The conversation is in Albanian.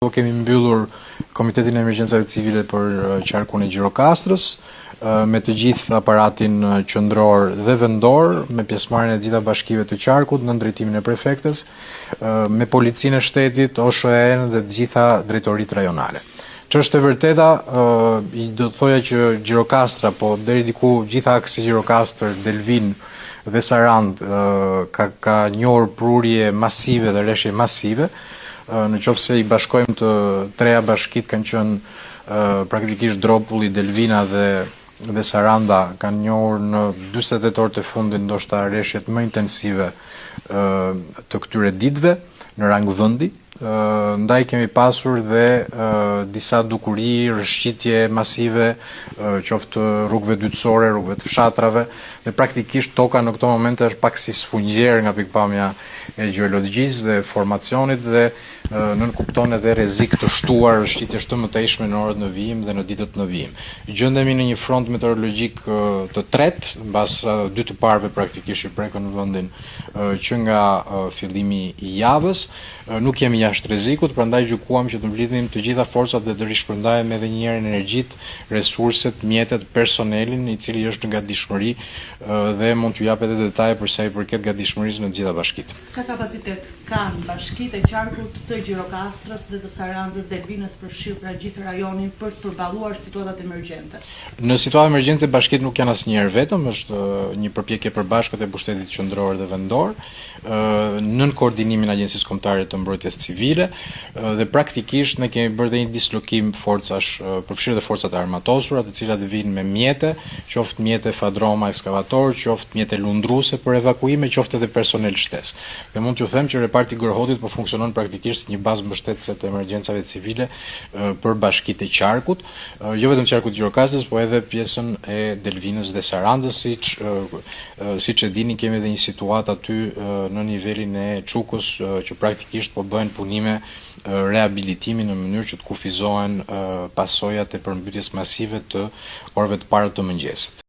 Kemi mbyllur Komitetin e Emergjencave Civile për qarkun e Gjirokastrës, me të gjithë aparatin qendror dhe vendor, me pjesëmarrjen e gjitha bashkive të qarkut në drejtimin e prefektes, me policinë e shtetit, OSHE-n dhe të gjitha drejtoritë rajonale. Ç'është e vërteta, do të thoja që Gjirokastra, po deri diku gjitha aksi Gjirokastër, Delvin dhe Sarand ka njohur prurje masive dhe rreshje masive. Në qoftë se i bashkojmë të treja bashkit kanë qenë praktikisht Dropulli, Delvina dhe Saranda kanë njohur në 48 orët e fundit ndoshta rreshjet më intensive të këtyre ditëve në rang vendi. Ndaj kemi pasur dhe disa dukuri, rrëshqitje masive, qoftë rrugëve dytësore, rrugëve të fshatrave, dhe praktikisht toka në këto momente është pak si sfungjer nga pikpamja e gjeologjisë dhe formacionit dhe nënkupton edhe rrezik të shtuar, rrëshqitje të mëtejshme në orët në vijim dhe në ditët në vijim. Gjendemi në një front meteorologjik të tretë, mbas dy të parëve praktikisht i prekën në vendin që nga fillimi i javës. Nuk jemi jashtë rrezikut, prandaj gjykuam që të mblidhim të gjitha forcat dhe të rishpërndajmë edhe një herë energjitë, resurset, mjetet, personelin i cili është në gatishmëri dhe mund t'ju jap edhe detaje për sa i përket gatishmërisë në të gjitha bashkitë. Sa kapacitet kanë bashkitë e qarkut të Gjirokastrës dhe të Sarandës, Delvinës, përfshirë pra gjithë rajonin për të përballuar situatat emergjente? Në situatë emergjente bashkitë nuk janë asnjëherë vetëm, është një përpjekje përbashkët e pushtetit qendror dhe vendor, nën koordinimin e Agjencisë Kombëtare të Mbrojtjes Civile, dhe praktikisht ne kemi bërë dhe një dislokim forcash, përfshirë dhe forcat e armatosura, të cilat vinë me mjete, qoftë mjete fadroma ekskavator, qoftë mjete lundruese për evakuime, qoftë edhe personel shtesë. Dhe mund t'ju them që reparti Gërhotit po funksionon praktikisht një bazë mbështetëse të emergjencave civile për bashkitë e qarkut, jo vetëm qarkut Gjirokastrës, po edhe pjesën e Delvinës dhe Sarandës, siç e dini kemi edhe një situatë aty në nivelin e Çukës që praktikisht po bëhen punime rehabilitimi në mënyrë që të kufizohen pasojat e përmbytjes masive të orëve të para të mëngjesit.